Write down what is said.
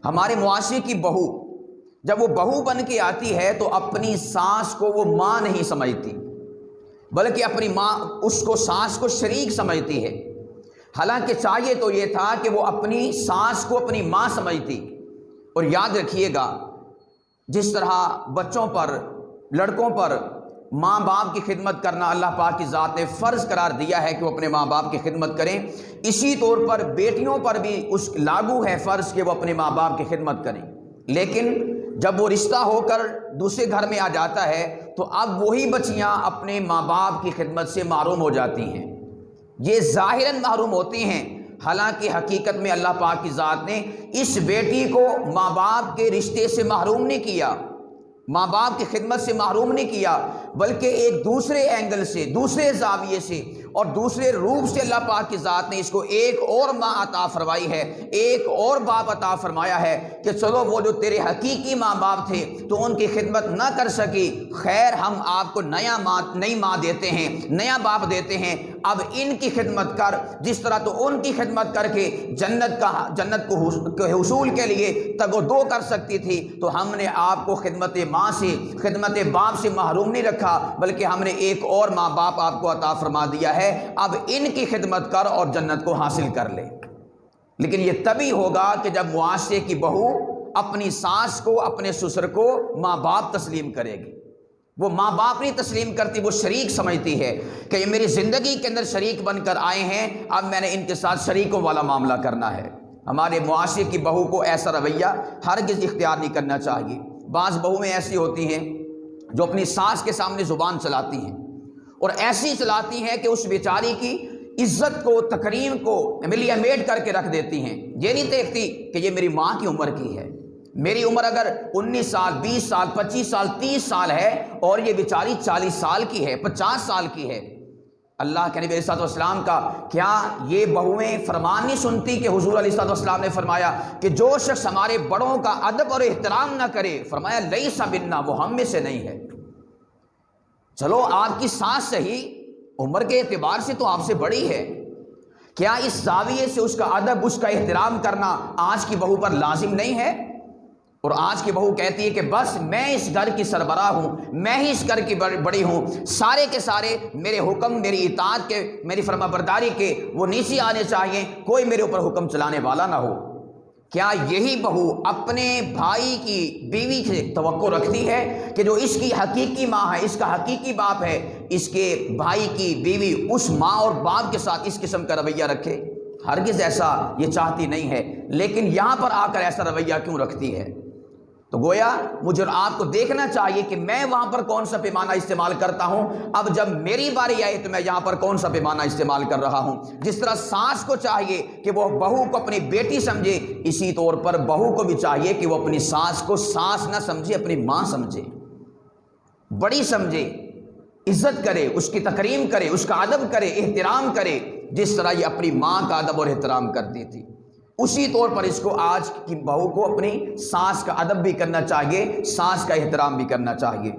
ہمارے معاشرے کی بہو جب وہ بہو بن کے آتی ہے تو اپنی ساس کو وہ ماں نہیں سمجھتی، بلکہ اپنی ماں اس کو ساس کو شریک سمجھتی ہے، حالانکہ چاہیے تو یہ تھا کہ وہ اپنی ساس کو اپنی ماں سمجھتی۔ اور یاد رکھیے گا، جس طرح بچوں پر، لڑکوں پر ماں باپ کی خدمت کرنا اللہ پاک کی ذات نے فرض قرار دیا ہے کہ وہ اپنے ماں باپ کی خدمت کریں، اسی طور پر بیٹیوں پر بھی اس لاگو ہے فرض کہ وہ اپنے ماں باپ کی خدمت کریں۔ لیکن جب وہ رشتہ ہو کر دوسرے گھر میں آ جاتا ہے تو اب وہی بچیاں اپنے ماں باپ کی خدمت سے محروم ہو جاتی ہیں، یہ ظاہراً محروم ہوتی ہیں، حالانکہ حقیقت میں اللہ پاک کی ذات نے اس بیٹی کو ماں باپ کے رشتے سے محروم نہیں کیا، ماں باپ کی خدمت سے محروم نہیں کیا، بلکہ ایک دوسرے اینگل سے، دوسرے زاویے سے اور دوسرے روپ سے اللہ پاک کی ذات نے اس کو ایک اور ماں عطا فرمائی ہے، ایک اور باپ عطا فرمایا ہے کہ چلو وہ جو تیرے حقیقی ماں باپ تھے تو ان کی خدمت نہ کر سکی، خیر ہم آپ کو نئی ماں دیتے ہیں، نیا باپ دیتے ہیں، اب ان کی خدمت کر، جس طرح تو ان کی خدمت کر کے جنت کو حصول کے لیے تگ و دو کر سکتی تھی، تو ہم نے آپ کو خدمت ماں سے، خدمت باپ سے محروم نہیں رکھا، بلکہ ہم نے ایک اور ماں باپ آپ کو عطا فرما دیا ہے، اب ان کی خدمت کر اور جنت کو حاصل کر لے۔ لیکن یہ تبھی ہوگا کہ جب معاشرے کی بہو اپنی ساس کو، اپنے سسر کو ماں باپ تسلیم کرے گی۔ وہ ماں باپ نہیں تسلیم کرتی، وہ شریک سمجھتی ہے کہ یہ میری زندگی کے اندر شریک بن کر آئے ہیں، اب میں نے ان کے ساتھ شریکوں والا معاملہ کرنا ہے۔ ہمارے معاشرے کی بہو کو ایسا رویہ ہرگز اختیار نہیں کرنا چاہیے۔ بعض بہویں ایسی ہوتی ہیں جو اپنی ساس کے سامنے زبان چلاتی ہیں، اور ایسی چلاتی ہیں کہ اس بیچاری کی عزت کو، تکریم کو ملیا میٹ کر کے رکھ دیتی ہیں۔ یہ نہیں دیکھتی کہ یہ میری ماں کی عمر کی ہے، میری عمر اگر 19 سال، 20 سال، 25 سال، 30 سال ہے اور یہ بیچاری 40 سال کی ہے، 50 سال کی ہے۔ اللہ کے نبی علیہ الصلوۃ والسلام کا کیا یہ بہویں فرمان نہیں سنتی کہ حضور علیہ الصلوۃ والسلام نے فرمایا کہ جو شخص ہمارے بڑوں کا ادب اور احترام نہ کرے، فرمایا لیس منا، وہ ہم میں سے نہیں ہے۔ چلو آپ کی سانس صحیح عمر کے اعتبار سے تو آپ سے بڑی ہے، کیا اس زاویے سے اس کا ادب، اس کا احترام کرنا آج کی بہو پر لازم نہیں ہے؟ اور آج کی بہو کہتی ہے کہ بس میں اس گھر کی سربراہ ہوں، میں ہی اس گھر کی بڑی ہوں، سارے کے سارے میرے حکم، میری اطاعت کے، میری فرما برداری کے وہ نیچے آنے چاہیے، کوئی میرے اوپر حکم چلانے والا نہ ہو۔ کیا یہی بہو اپنے بھائی کی بیوی سے توقع رکھتی ہے کہ جو اس کی حقیقی ماں ہے، اس کا حقیقی باپ ہے، اس کے بھائی کی بیوی اس ماں اور باپ کے ساتھ اس قسم کا رویہ رکھے؟ ہرگز ایسا یہ چاہتی نہیں ہے، لیکن یہاں پر آ کر ایسا رویہ کیوں رکھتی ہے؟ تو گویا مجھے اور آپ کو دیکھنا چاہیے کہ میں وہاں پر کون سا پیمانہ استعمال کرتا ہوں، اب جب میری باری آئے تو میں یہاں پر کون سا پیمانہ استعمال کر رہا ہوں۔ جس طرح ساس کو چاہیے کہ وہ بہو کو اپنی بیٹی سمجھے، اسی طور پر بہو کو بھی چاہیے کہ وہ اپنی ساس کو ساس نہ سمجھے، اپنی ماں سمجھے، بڑی سمجھے، عزت کرے، اس کی تکریم کرے، اس کا ادب کرے، احترام کرے، جس طرح یہ اپنی ماں کا ادب اور احترام کرتی تھی۔ اسی طور پر اس کو آج کی بہو کو اپنی ساس کا ادب بھی کرنا چاہیے، ساس کا احترام بھی کرنا چاہیے۔